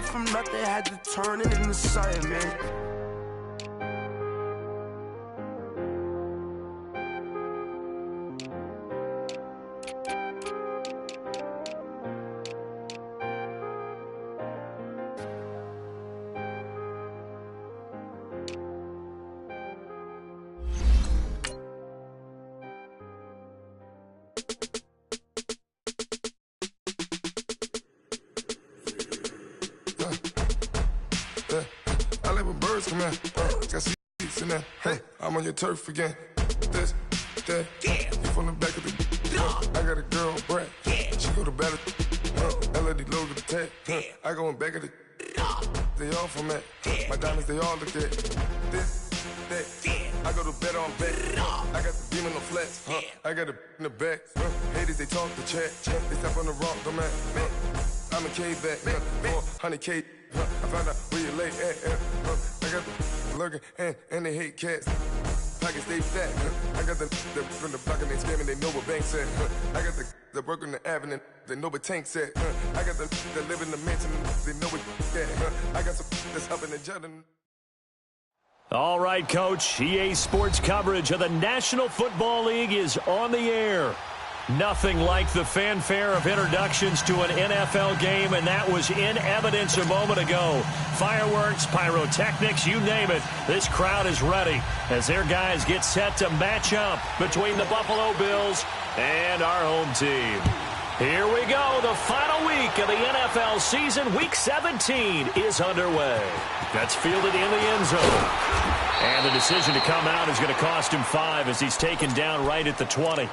up from nothing, had to turn it into something, man. I let my birds come in. Got seats in there. Hey, I'm on your turf again. This, that, you from the back of the. I got a girl, Brad. She go to battle. LAD low to the tag. I go in back of the. They all from that. My diamonds, they all look at. This, that. I go to bed on bed. I got the beam in the flats. I got it in the back. Haters, they talk the chat. They step on the rock, don't man. I'm a K-back, 400K. I found out where you lay at. I got the lurking and they hate cats. Pockets stay fat. I got the from the block and they screaming, they know what banks at. I got the work on the avenue, they know what tanks at. I got the live in the mansion, they know what at. I got some that's up in the jutting. All right, Coach. EA Sports coverage of the National Football League is on the air. Nothing like the fanfare of introductions to an NFL game, and that was in evidence a moment ago. Fireworks, pyrotechnics, you name it. This crowd is ready as their guys get set to match up between the Buffalo Bills and our home team. Here we go. The final week of the NFL season, Week 17, is underway. That's fielded in the end zone. And the decision to come out is going to cost him 5 as he's taken down right at the 20.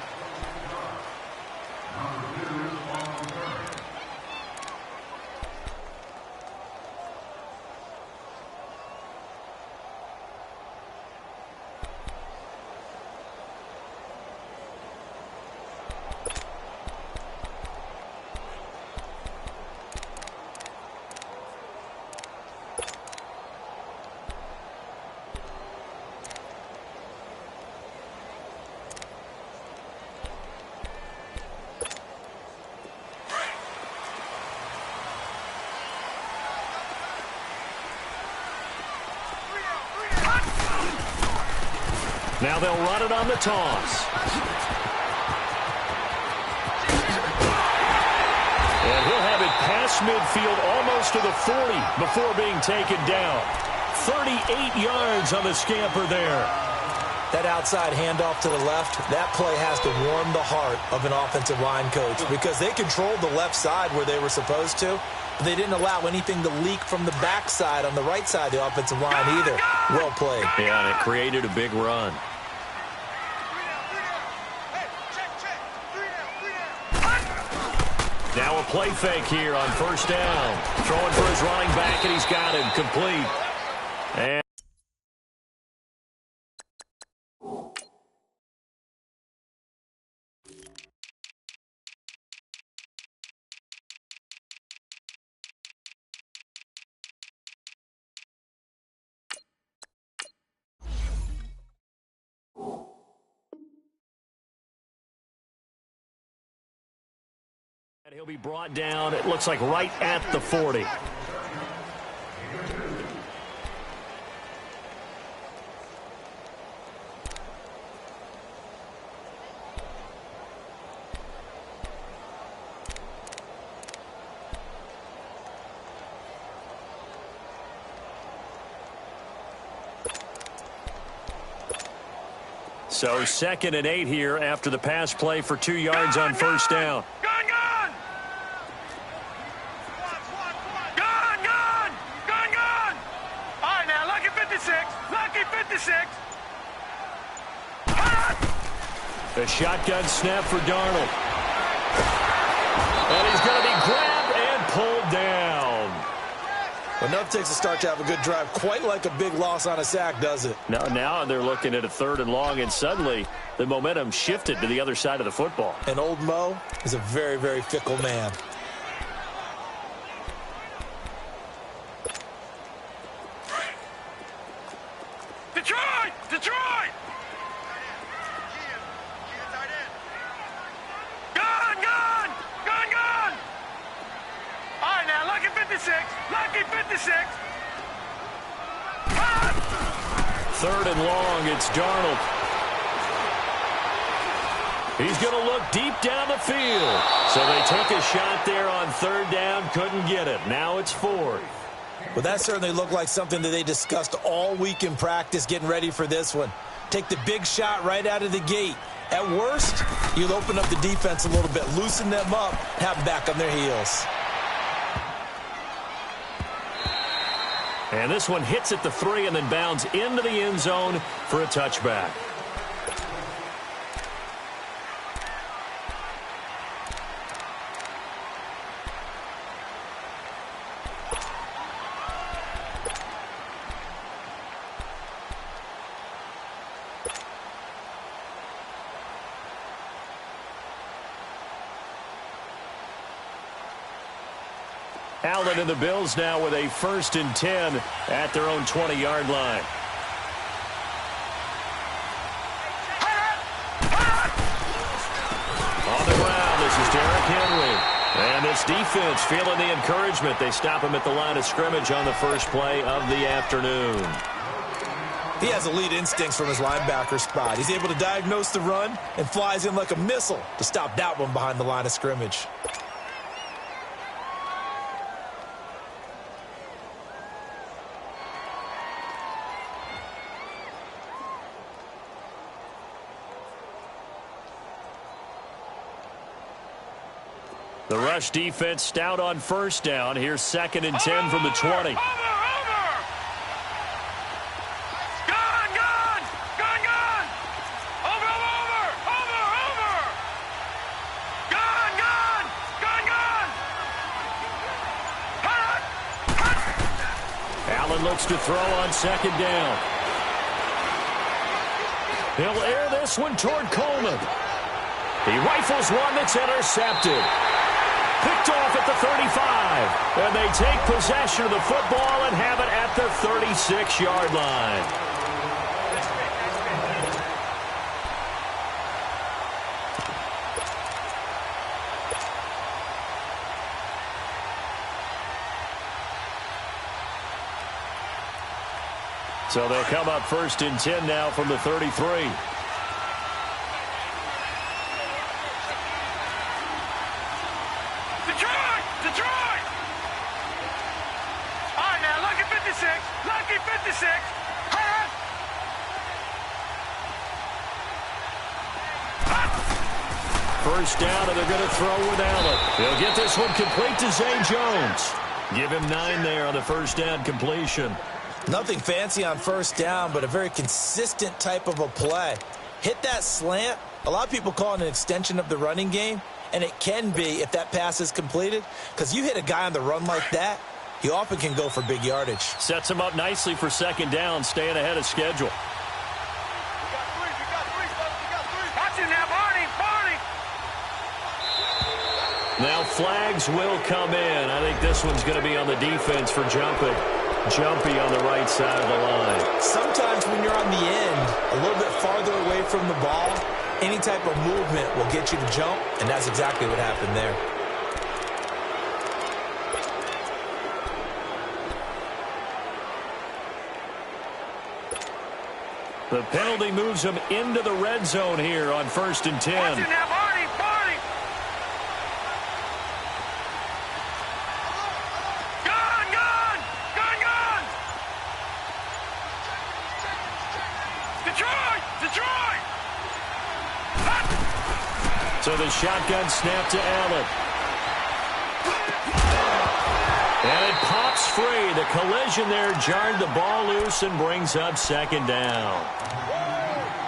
Now they'll run it on the toss. And he'll have it past midfield almost to the 40 before being taken down. 38 yards on the scamper there. That outside handoff to the left, that play has to warm the heart of an offensive line coach because they controlled the left side where they were supposed to, but they didn't allow anything to leak from the backside on the right side of the offensive line either. Well played. Yeah, and it created a big run. Now a play fake here on first down. Throwing for his running back, and he's got him complete. And he'll be brought down, it looks like right at the 40. So 2nd and 8 here after the pass play for 2 yards on first down. The shotgun snap for Darnold. And he's going to be grabbed and pulled down. Enough takes a start to have a good drive. Quite like a big loss on a sack, does it? Now they're looking at a 3rd and long, and suddenly the momentum shifted to the other side of the football. And old Mo is a very, very fickle man. Detroit! Detroit! Gun! Gun! Gun! Gun! All right, now, look at 56. Lucky 56. Third and long, it's Darnold. He's going to look deep down the field. So they took a shot there on third down, couldn't get it. Now it's fourth. Well, that certainly looked like something that they discussed all week in practice getting ready for this one. Take the big shot right out of the gate. At worst, you'll open up the defense a little bit, loosen them up, have them back on their heels. And this one hits at the 3 and then bounds into the end zone for a touchback. Allen and the Bills now with a 1st and 10 at their own 20-yard line. On the ground, this is Derrick Henry. And this defense feeling the encouragement. They stop him at the line of scrimmage on the first play of the afternoon. He has elite instincts from his linebacker spot. He's able to diagnose the run and flies in like a missile to stop that one behind the line of scrimmage. The rush defense stout on first down. Here's 2nd and 10 from the 20. Over. Gone. Over. Gone. Allen looks to throw on 2nd down. He'll air this one toward Coleman. He rifles one that's intercepted. Picked off at the 35. And they take possession of the football and have it at the 36-yard line. So they'll come up 1st and 10 now from the 33. Detroit! All right, now, lucky 56. Lucky 56. First down, and they're going to throw with Allen. He'll get this one complete to Zay Jones. Give him 9 there on the first down completion. Nothing fancy on first down, but a very consistent type of a play. Hit that slant. A lot of people call it an extension of the running game. And it can be if that pass is completed, because you hit a guy on the run like that, he often can go for big yardage. Sets him up nicely for 2nd down, staying ahead of schedule. Watch it now, Barney. Now flags will come in. I think this one's going to be on the defense for jumping. Jumpy on the right side of the line. Sometimes when you're on the end, a little bit farther away from the ball, any type of movement will get you to jump, and that's exactly what happened there. The penalty moves him into the red zone here on 1st and 10. Watch it now, Barney. Detroit! So the shotgun snap to Allen. And it pops free. The collision there jarred the ball loose and brings up 2nd down.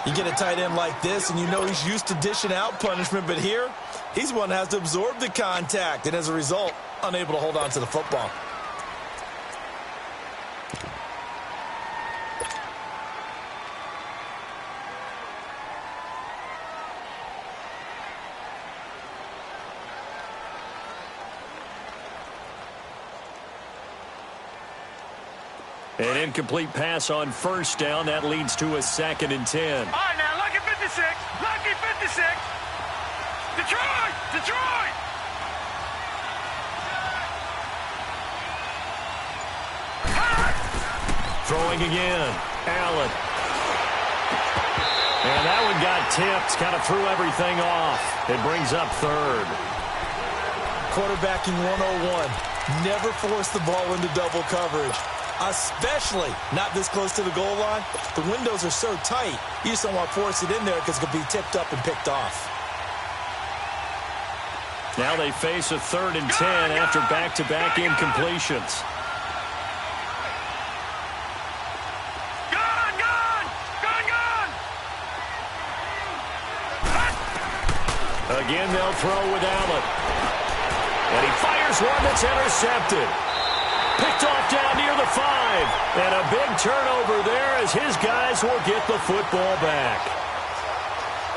You get a tight end like this, and you know he's used to dishing out punishment, but here, he's one that has to absorb the contact, and as a result, unable to hold on to the football. An incomplete pass on 1st down. That leads to a 2nd and 10. All right, now, lucky 56. Lucky 56. Detroit! Throwing again. Allen. And that one got tipped. Kind of threw everything off. It brings up third. Quarterbacking 101. Never force the ball into double coverage, especially not this close to the goal line. The windows are so tight, you just don't want to force it in there because it could be tipped up and picked off. Now they face a 3rd and 10 after back-to-back incompletions. Again, they'll throw with Allen. And he fires one that's intercepted. Picked off down near the 5. And a big turnover there as his guys will get the football back.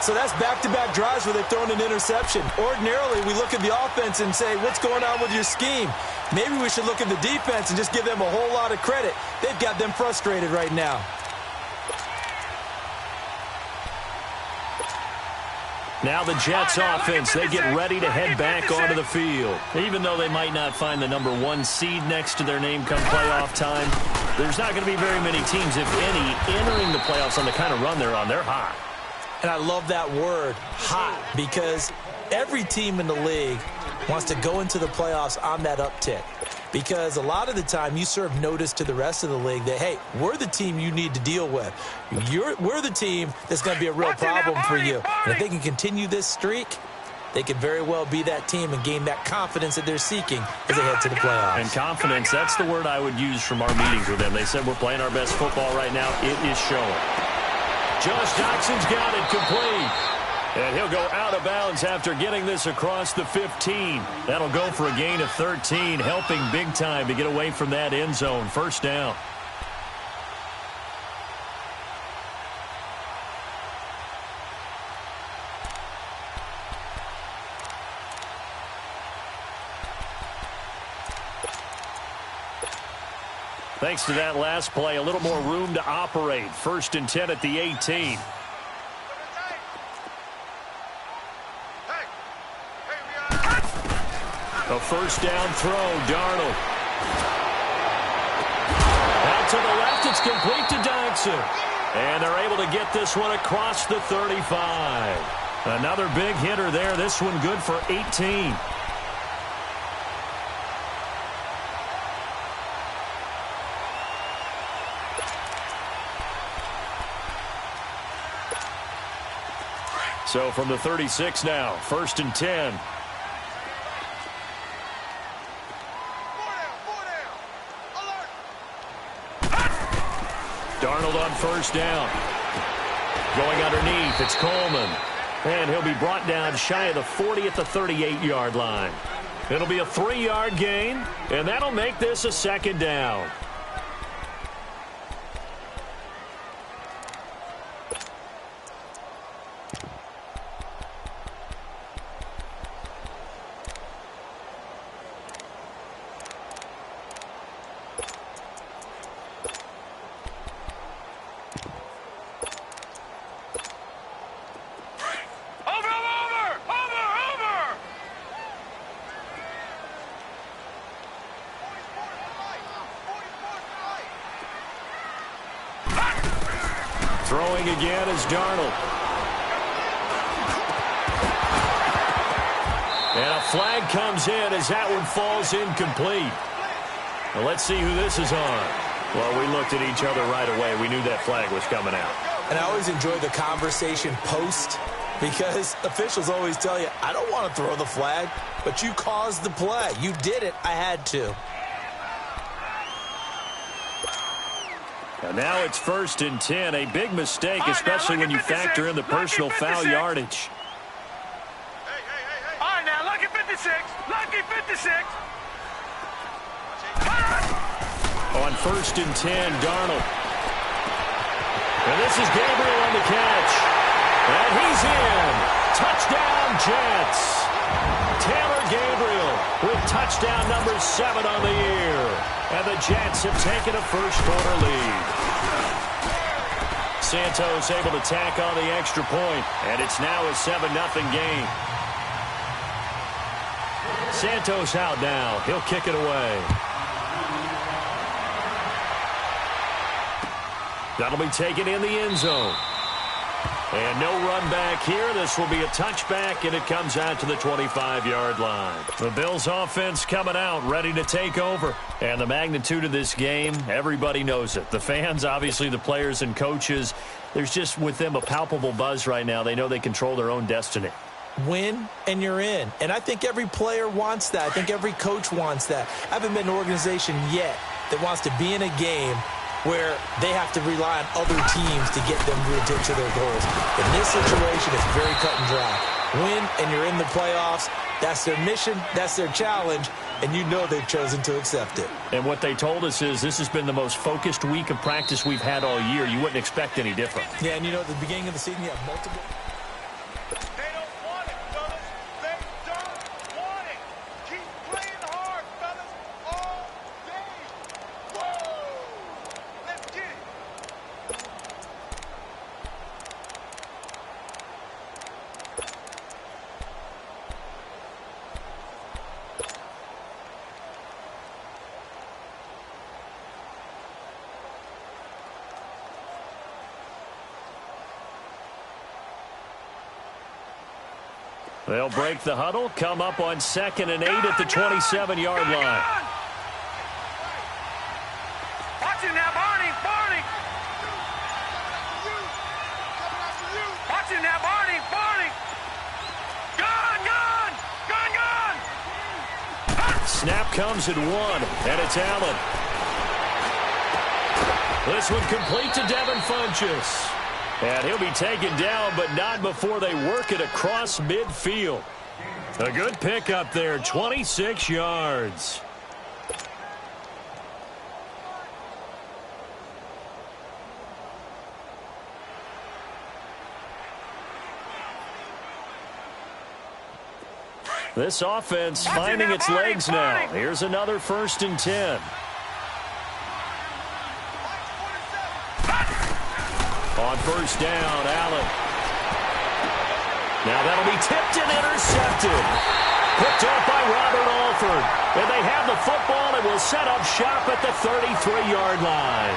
So that's back-to-back drives where they've thrown an interception. Ordinarily, we look at the offense and say, what's going on with your scheme? Maybe we should look at the defense and just give them a whole lot of credit. They've got them frustrated right now. Now the Jets offense, they get ready to head back onto the field. Even though they might not find the number 1 seed next to their name come playoff time, there's not going to be very many teams, if any, entering the playoffs on the kind of run they're on. They're hot. And I love that word, hot, because every team in the league wants to go into the playoffs on that uptick. Because a lot of the time you serve notice to the rest of the league that, hey, we're the team you need to deal with. We're the team that's going to be a real problem for you. And if they can continue this streak, they could very well be that team and gain that confidence that they're seeking as they head to the playoffs. And confidence, that's the word I would use from our meetings with them. They said we're playing our best football right now. It is showing. Josh Jackson's got it complete. And he'll go out of bounds after getting this across the 15. That'll go for a gain of 13, helping big time to get away from that end zone. First down. Thanks to that last play, a little more room to operate. 1st and 10 at the 18. A first down throw, Darnold. Out to the left, it's complete to Dodson. And they're able to get this one across the 35. Another big hitter there, this one good for 18. So from the 36 now, 1st and 10. Darnold on first down. Going underneath, it's Coleman. And he'll be brought down shy of the 40 at the 38-yard line. It'll be a 3-yard gain, and that'll make this a 2nd down. Throwing again is Darnold. And a flag comes in as that one falls incomplete. Well, let's see who this is on. Well, we looked at each other right away. We knew that flag was coming out. And I always enjoy the conversation post because officials always tell you, I don't want to throw the flag, but you caused the play. You did it. I had to. And now it's 1st and 10. A big mistake, especially when you factor in the personal foul yardage. All right, now, lucky 56. Lucky 56. On 1st and 10, Darnold. And this is Gabriel on the catch. And he's in. Touchdown, Jets. Taylor Gabriel with touchdown number 7 on the year. And the Jets have taken a first-quarter lead. Santos able to tack on the extra point, and it's now a 7-0 game. Santos out now. He'll kick it away. That'll be taken in the end zone. And no run back here. This will be a touchback, and it comes out to the 25-yard line. The Bills offense coming out, ready to take over. And the magnitude of this game, everybody knows it. The fans, obviously the players and coaches, there's just with them a palpable buzz right now. They know they control their own destiny. Win, and you're in. And I think every player wants that. I think every coach wants that. I haven't been an organization yet that wants to be in a game where they have to rely on other teams to get them to their goals. In this situation, it's very cut and dry. Win, and you're in the playoffs. That's their mission. That's their challenge. And you know they've chosen to accept it. And what they told us is this has been the most focused week of practice we've had all year. You wouldn't expect any different. Yeah, and you know, at the beginning of the season, you have multiple... They'll break the huddle, come up on 2nd and 8 at the 27-yard line. Watch him now, Barney. Watch him now, Barney. Gone. Snap comes at 1, and it's Allen. This one complete to Devin Funchess. And he'll be taken down, but not before they work it across midfield. A good pickup there, 26 yards. This offense finding its legs now. Here's another 1st and 10. On 1st down, Allen. Now that'll be tipped and intercepted. Picked up by Robert Alford. And they have the football and will set up shop at the 33-yard line.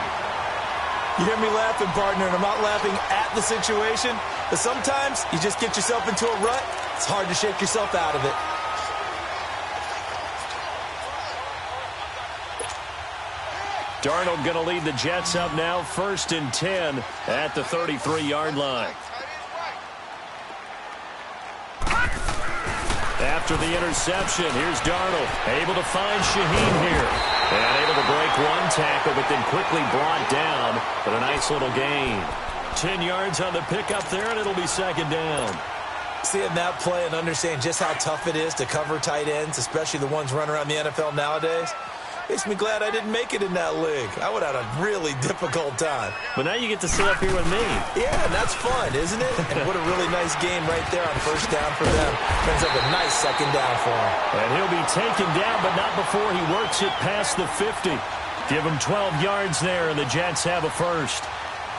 You hear me laughing, partner, and I'm not laughing at the situation, but sometimes you just get yourself into a rut. It's hard to shake yourself out of it. Darnold going to lead the Jets up now, 1st and 10 at the 33-yard line. After the interception, here's Darnold, able to find Shaheen here. And able to break one tackle, but then quickly brought down. But a nice little gain. 10 yards on the pickup there, and it'll be 2nd down. Seeing that play and understanding just how tough it is to cover tight ends, especially the ones running around the NFL nowadays, makes me glad I didn't make it in that league. I would have had a really difficult time. But now you get to sit up here with me. Yeah, and that's fun, isn't it? And what a really nice game right there on 1st down for them. Brings up a nice 2nd down for him. And he'll be taken down, but not before he works it past the 50. Give him 12 yards there, and the Jets have a 1st.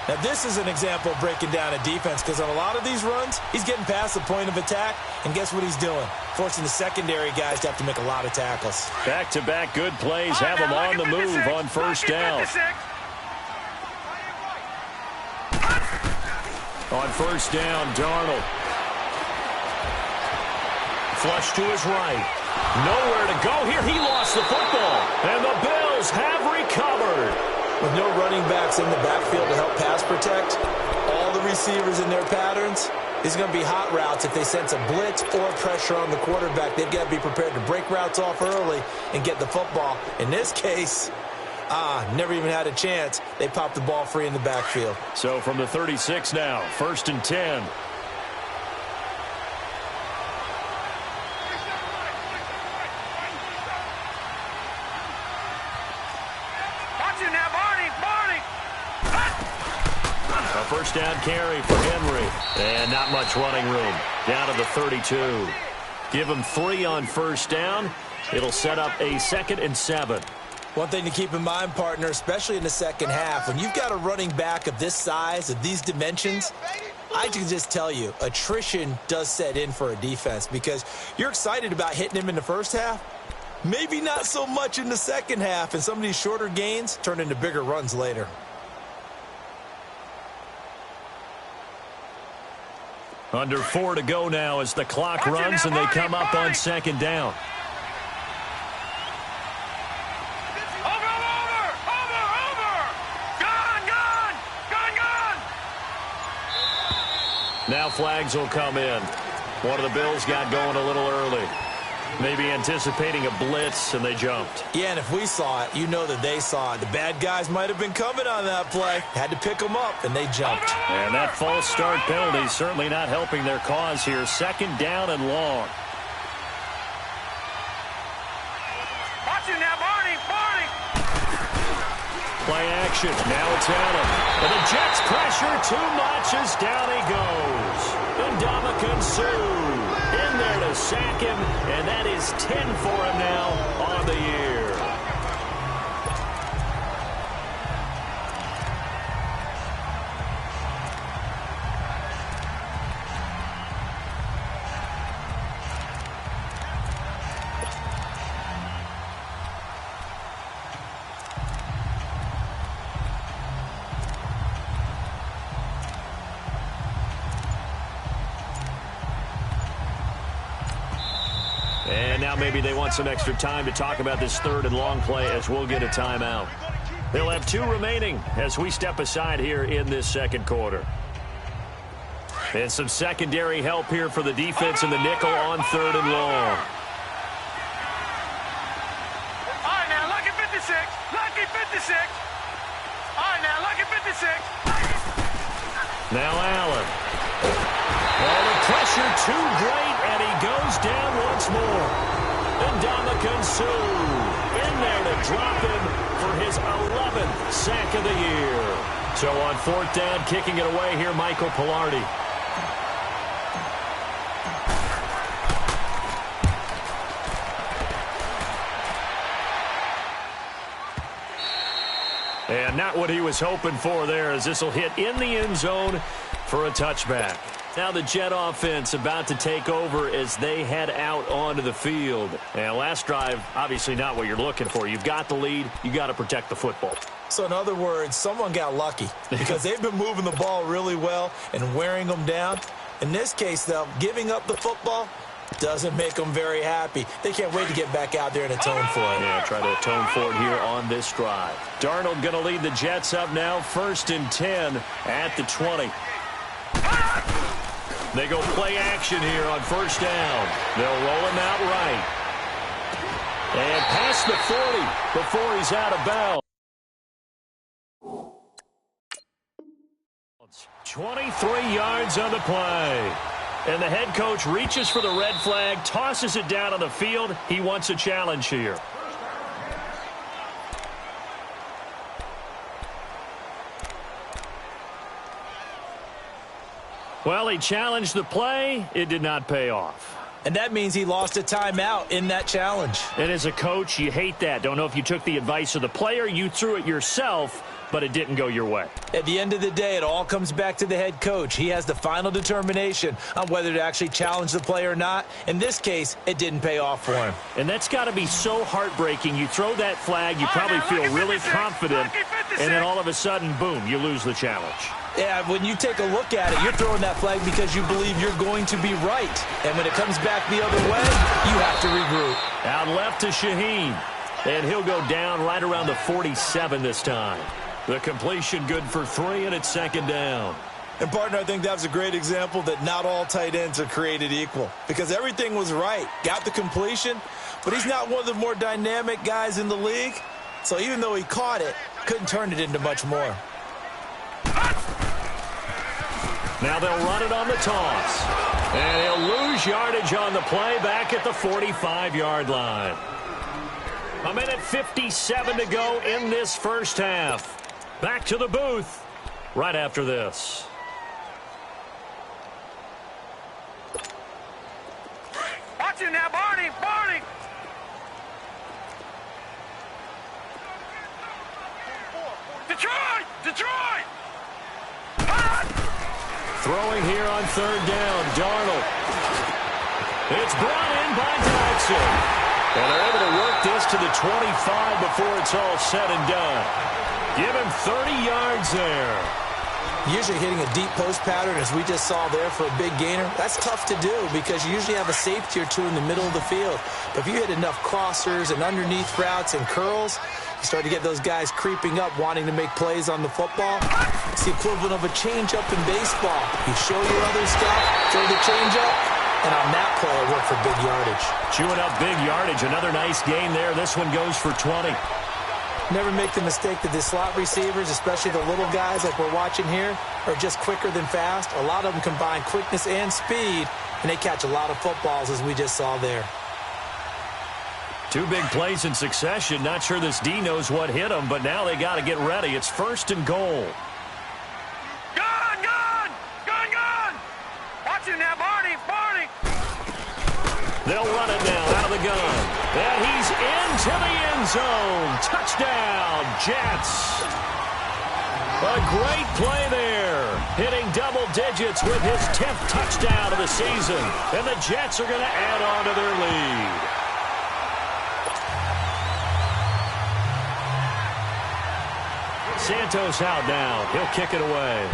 Now, this is an example of breaking down a defense because on a lot of these runs, he's getting past the point of attack, and guess what he's doing? Forcing the secondary guys to have to make a lot of tackles. Back-to-back good plays have him on the move on 1st down. On 1st down, Darnold. Flush to his right. Nowhere to go here. He lost the football, and the Bills have recovered. With no running backs in the backfield to help pass protect, all the receivers in their patterns, these are going to be hot routes. If they sense a blitz or pressure on the quarterback, they've got to be prepared to break routes off early and get the football. In this case, never even had a chance. They popped the ball free in the backfield. So from the 36 now, 1st and 10. A 1st down carry for Henry. And not much running room. Down to the 32. Give him 3 on 1st down. It'll set up a 2nd and 7. One thing to keep in mind, partner, especially in the second half, when you've got a running back of this size, of these dimensions, I can just tell you, attrition does set in for a defense because you're excited about hitting him in the first half. Maybe not so much in the second half, and some of these shorter gains turn into bigger runs later. Under 4 to go now as the clock runs and they come up on second down. Now flags will come in. One of the Bills got going a little early. Maybe anticipating a blitz, and they jumped. Yeah, and if we saw it, you know that they saw it. The bad guys might have been coming on that play. Had to pick them up, and they jumped. And that false start penalty certainly not helping their cause here. Second down and long. Watch it now, Barney. Play action. Now it's Allen. And the Jets pressure too much as down he goes. Ndamukong Suh in there to sack him, and that is 10 for him now on the year. And now maybe they want some extra time to talk about this third and long play as we'll get a timeout. They'll have 2 remaining as we step aside here in this second quarter. And some secondary help here for the defense in the nickel on third and long. All right, now, lucky 56. Lucky 56. All right, now, lucky 56. Now Allen. Oh, the pressure too great, and he goes down once more. Ndamukong Suh in there to drop him for his 11th sack of the year. So on fourth down, kicking it away here, Michael Pilardi. And not what he was hoping for there, as this will hit in the end zone for a touchback. Now the Jet offense about to take over as they head out onto the field. And last drive, obviously not what you're looking for. You've got the lead. You got to protect the football. So in other words, someone got lucky because they've been moving the ball really well and wearing them down. In this case, though, giving up the football doesn't make them very happy. They can't wait to get back out there and atone for it. Yeah, try to atone for it here on this drive. Darnold going to lead the Jets up now, 1st and 10 at the 20. They go play action here on first down. They'll roll him out right. And past the 40 before he's out of bounds. 23 yards on the play. And the head coach reaches for the red flag, tosses it down on the field. He wants a challenge here. Well, he challenged the play. It did not pay off. And that means he lost a timeout in that challenge. And as a coach, you hate that. Don't know if you took the advice of the player, you threw it yourself, but it didn't go your way. At the end of the day, it all comes back to the head coach. He has the final determination on whether to actually challenge the play or not. In this case, it didn't pay off for him. And that's got to be so heartbreaking. You throw that flag, you probably feel really confident, and then all of a sudden, boom, you lose the challenge. Yeah, when you take a look at it, you're throwing that flag because you believe you're going to be right. And when it comes back the other way, you have to regroup. Out left to Shaheen. And he'll go down right around the 47 this time. The completion good for 3, and it's second down. And, partner, I think that was a great example that not all tight ends are created equal. Because everything was right. Got the completion, but he's not one of the more dynamic guys in the league. So even though he caught it, couldn't turn it into much more. Now they'll run it on the toss. And he'll lose yardage on the play back at the 45-yard line. 1:57 to go in this first half. Back to the booth right after this. Watch it now, Barney. Barney. Detroit. Detroit. Throwing here on third down, Darnold. It's brought in by Dodson. And they're able to work this to the 25 before it's all said and done. Give him 30 yards there. Usually hitting a deep post pattern, as we just saw there for a big gainer, that's tough to do because you usually have a safety or two in the middle of the field. But if you hit enough crossers and underneath routes and curls, you start to get those guys creeping up, wanting to make plays on the football. It's the equivalent of a changeup in baseball. You show your other stuff, throw the changeup, and on that play, it worked for big yardage. Chewing up big yardage. Another nice gain there. This one goes for 20. Never make the mistake that the slot receivers, especially the little guys like we're watching here, are just quicker than fast. A lot of them combine quickness and speed, and they catch a lot of footballs, as we just saw there. Two big plays in succession. Not sure this D knows what hit them, but now they got to get ready. It's 1st and goal. Gun! Gun! Gun! Gun! Watch him now, Barney! Barney! They'll run it now out of the gun. And he's into the end zone. Touchdown, Jets. A great play there. Hitting double digits with his 10th touchdown of the season. And the Jets are going to add on to their lead. Santos out now. He'll kick it away.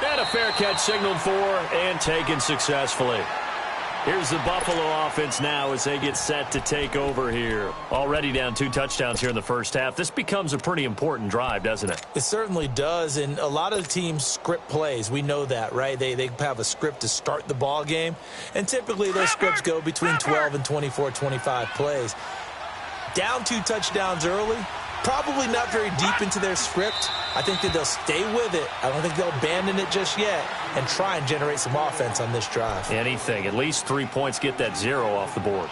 And a fair catch signaled for and taken successfully. Here's the Buffalo offense now as they get set to take over here. Already down 2 touchdowns here in the first half. This becomes a pretty important drive, doesn't it? It certainly does, and a lot of the teams script plays. We know that, right? They have a script to start the ball game, and typically those scripts go between 12 and 24, 25 plays. Down 2 touchdowns early, probably not very deep into their script. I think that they'll stay with it. I don't think they'll abandon it just yet and try and generate some offense on this drive. Anything. At least 3 points, get that 0 off the board.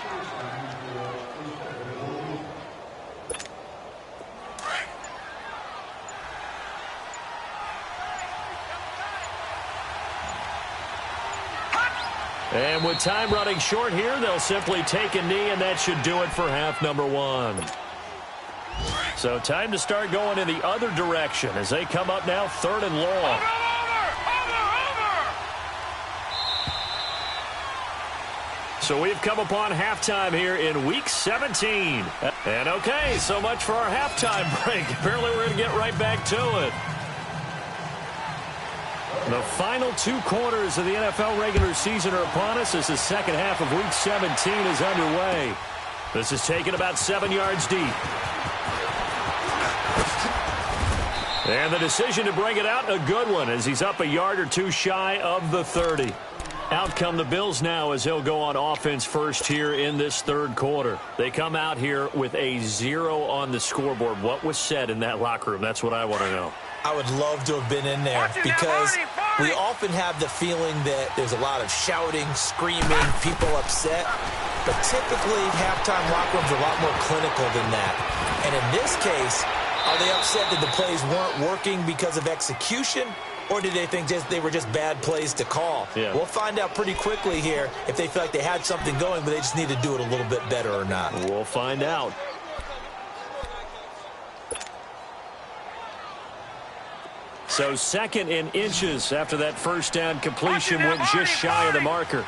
And with time running short here, they'll simply take a knee, and that should do it for half number 1. So time to start going in the other direction as they come up now 3rd and long. So we've come upon halftime here in Week 17. And okay, so much for our halftime break. Apparently we're going to get right back to it. The final 2 quarters of the NFL regular season are upon us as the second half of Week 17 is underway. This is taken about 7 yards deep. And the decision to bring it out, a good one, as he's up a yard or 2 shy of the 30. Out come the Bills now as he'll go on offense first here in this 3rd quarter. They come out here with a 0 on the scoreboard. What was said in that locker room? That's what I want to know. I would love to have been in there because we often have the feeling that there's a lot of shouting, screaming, people upset. But typically, halftime locker rooms are a lot more clinical than that. And in this case, are they upset that the plays weren't working because of execution? Or did they think they were just bad plays to call? Yeah. We'll find out pretty quickly here if they feel like they had something going, but they just need to do it a little bit better or not. We'll find out. So 2nd and inches after that first down completion went just shy of the marker.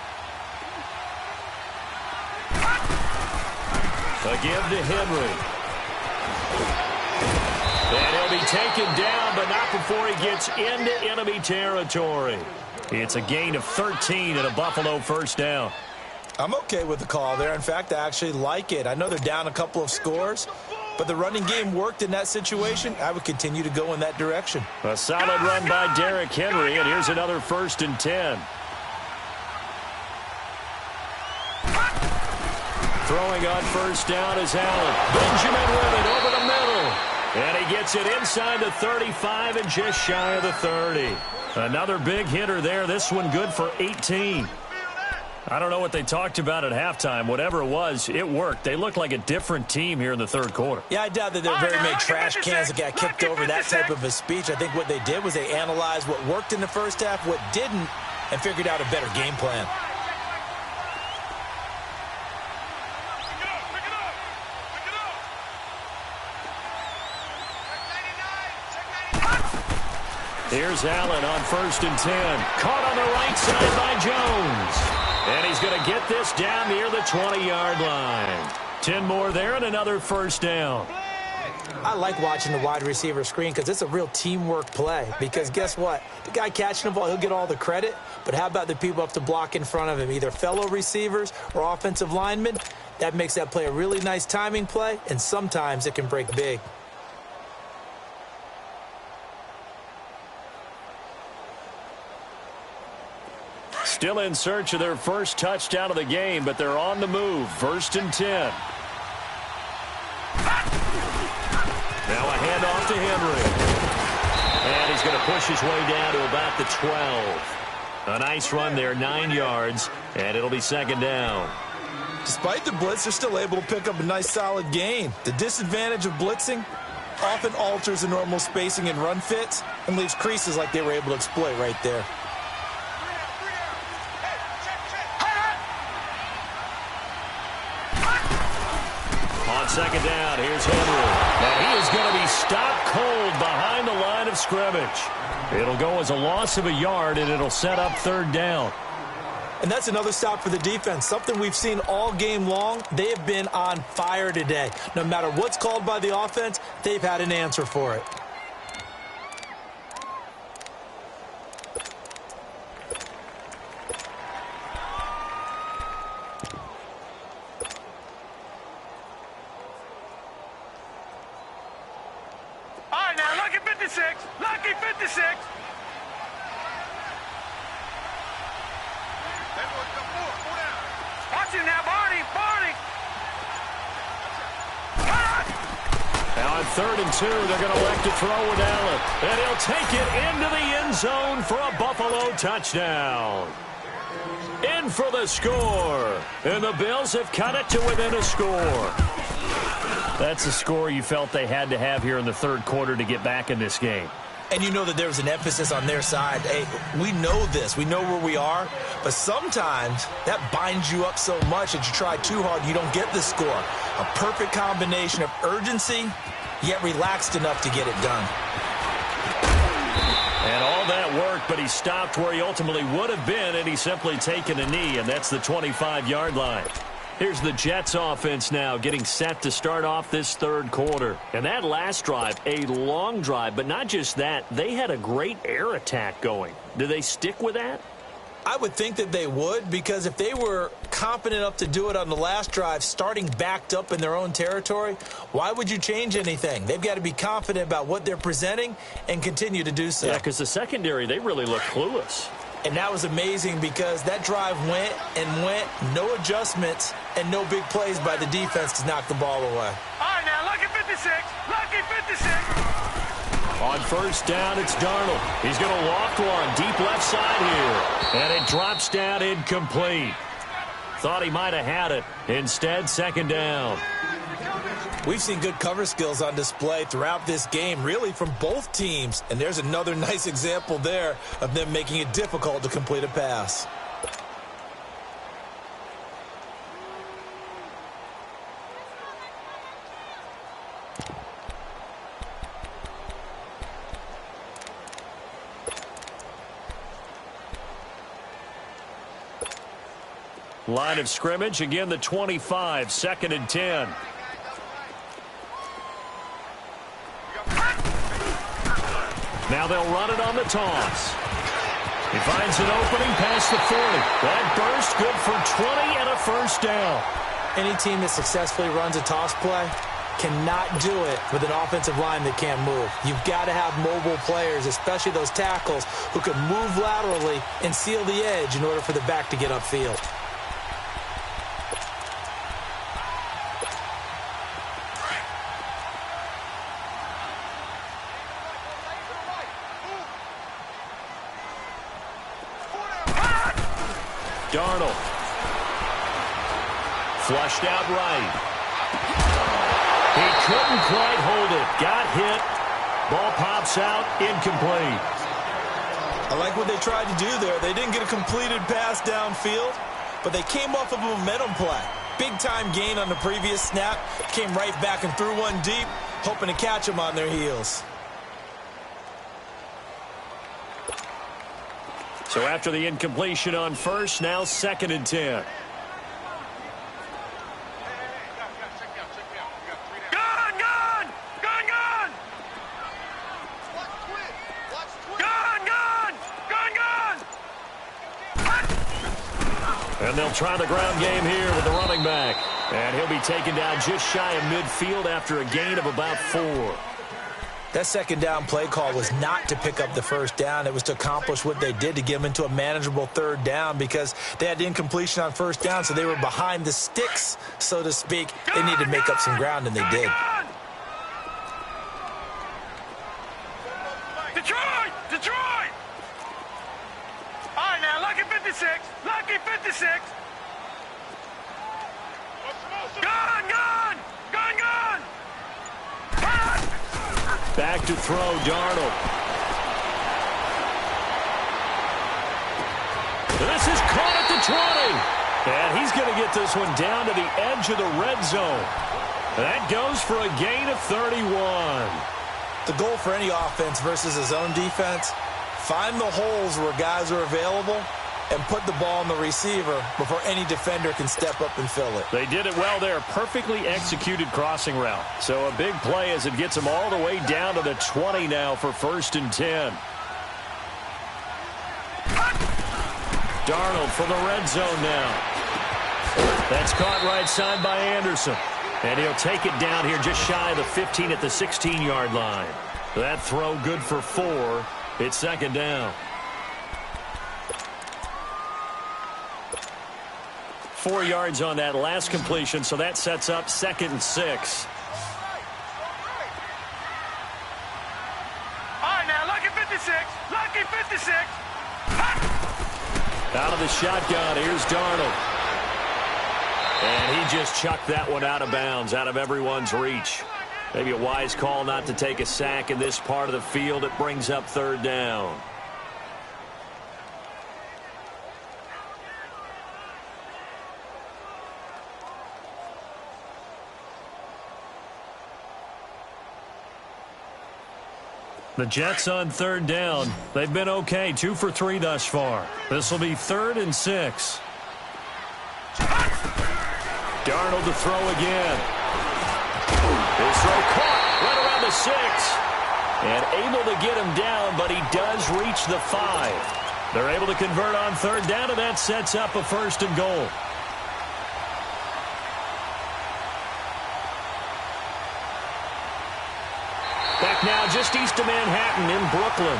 A give to Henry. And he'll be taken down, but not before he gets into enemy territory. It's a gain of 13 and a Buffalo first down. I'm okay with the call there. In fact, I actually like it. I know they're down a couple of scores, but the running game worked in that situation. I would continue to go in that direction. A solid run by Derrick Henry, and here's another 1st and 10. Throwing on first down is Allen. Benjamin with it over the middle. And he gets it inside the 35 and just shy of the 30. Another big hitter there. This one good for 18. I don't know what they talked about at halftime. Whatever it was, it worked. They look like a different team here in the 3rd quarter. Yeah, I doubt that there are very many trash cans that got kicked over, that type of a speech. I think what they did was they analyzed what worked in the first half, what didn't, and figured out a better game plan. Here's Allen on 1st and 10. Caught on the right side by Jones. And he's going to get this down near the 20-yard line. 10 more there and another first down. I like watching the wide receiver screen because it's a real teamwork play. Because guess what? The guy catching the ball, he'll get all the credit. But how about the people up to block in front of him, either fellow receivers or offensive linemen? That makes that play a really nice timing play, and sometimes it can break big. Still in search of their first touchdown of the game, but they're on the move. 1st and 10. Now a handoff to Henry. And he's going to push his way down to about the 12. A nice run there, 9 yards, and it'll be 2nd down. Despite the blitz, they're still able to pick up a nice solid gain. The disadvantage of blitzing often alters the normal spacing and run fits and leaves creases like they were able to exploit right there. On 2nd down, here's Henry. And he is going to be stopped cold behind the line of scrimmage. It'll go as a loss of a yard, and it'll set up 3rd down. And that's another stop for the defense, something we've seen all game long. They have been on fire today. No matter what's called by the offense, they've had an answer for it. All right, now, lucky 56. Lucky 56. Watch it now, Barney. Barney. Now on 3rd and 2, they're going to elect to throw with Allen. And he'll take it into the end zone for a Buffalo touchdown. In for the score. And the Bills have cut it to within a score. That's a score you felt they had to have here in the 3rd quarter to get back in this game. And you know that there was an emphasis on their side. Hey, we know this. We know where we are. But sometimes that binds you up so much that you try too hard, you don't get the score. A perfect combination of urgency, yet relaxed enough to get it done. And all that work, but he stopped where he ultimately would have been, and he's simply taken a knee, and that's the 25-yard line. Here's the Jets offense now getting set to start off this 3rd quarter. And that last drive, a long drive, but not just that. They had a great air attack going. Do they stick with that? I would think that they would, because if they were confident enough to do it on the last drive, starting backed up in their own territory, why would you change anything? They've got to be confident about what they're presenting and continue to do so. Yeah, because the secondary, they really look clueless. And that was amazing because that drive went and went, no adjustments, and no big plays by the defense to knock the ball away. All right, now, lucky 56. Lucky 56. On 1st down, it's Darnold. He's going to loft one deep left side here. And it drops down incomplete. Thought he might have had it. Instead, 2nd down. We've seen good cover skills on display throughout this game, really from both teams. And there's another nice example there of them making it difficult to complete a pass. Line of scrimmage, again the 25, 2nd and 10. Now they'll run it on the toss. He finds an opening past the 40. That burst good for 20 and a 1st down. Any team that successfully runs a toss play cannot do it with an offensive line that can't move. You've got to have mobile players, especially those tackles, who can move laterally and seal the edge in order for the back to get upfield. Darnold. Flushed out right. He couldn't quite hold it. Got hit. Ball pops out. Incomplete. I like what they tried to do there. They didn't get a completed pass downfield, but they came off of a momentum play. Big-time gain on the previous snap. Came right back and threw one deep, hoping to catch them on their heels. So after the incompletion on 1st, now 2nd and 10. Gun, gun! Gun, And they'll try the ground game here with the running back. And he'll be taken down just shy of midfield after a gain of about 4. That second down play call was not to pick up the first down. It was to accomplish what they did, to get them into a manageable third down, because they had incompletion on first down, so they were behind the sticks, so to speak. They needed to make up some ground, and they did. Detroit! Detroit! All right, now, lucky 56. Lucky 56. Gun, gun! Gun, gun! Gun! Back to throw, Darnold. This is caught at the 20. And he's going to get this one down to the edge of the red zone. That goes for a gain of 31. The goal for any offense versus a zone defense, find the holes where guys are available and put the ball in the receiver before any defender can step up and fill it. They did it well there. Perfectly executed crossing route. So a big play as it gets them all the way down to the 20 now for 1st and 10. Darnold from the red zone now. That's caught right side by Anderson. And he'll take it down here just shy of the 15 at the 16-yard line. That throw good for 4. It's 2nd down. 4 yards on that last completion, so that sets up 2nd and 6. All right, now, lucky 56. Lucky 56. Out of the shotgun, here's Darnold. And he just chucked that one out of bounds, out of everyone's reach. Maybe a wise call not to take a sack in this part of the field. It brings up 3rd down. The Jets on 3rd down. They've been okay, 2 for 3 thus far. This will be 3rd and 6. Darnold to throw again. His throw caught right around the 6. And able to get him down, but he does reach the 5. They're able to convert on 3rd down, and that sets up a 1st and goal. Back now just east of Manhattan in Brooklyn.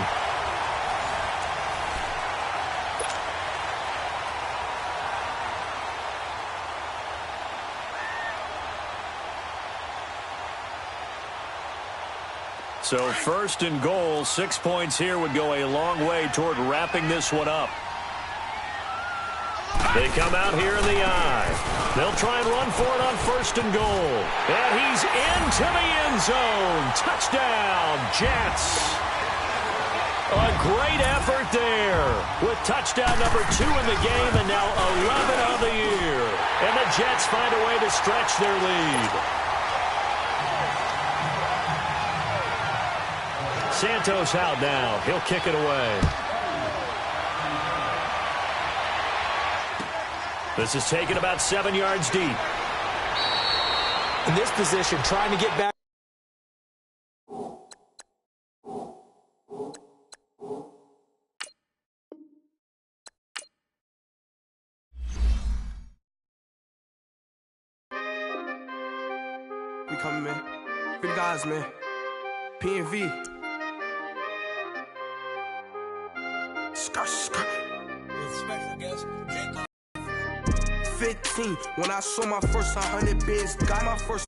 So 1st and goal, 6 points here would go a long way toward wrapping this one up. They come out here in the eye. They'll try and run for it on 1st and goal. And he's into the end zone. Touchdown, Jets. A great effort there with touchdown number 2 in the game and now 11 on the year. And the Jets find a way to stretch their lead. Santos out now. He'll kick it away. This is taken about 7 yards deep. In this position, trying to get back. We coming, man. Free the guys, man. P&V. Skirt, skirt. 15, when I saw my first 100 bids, got my first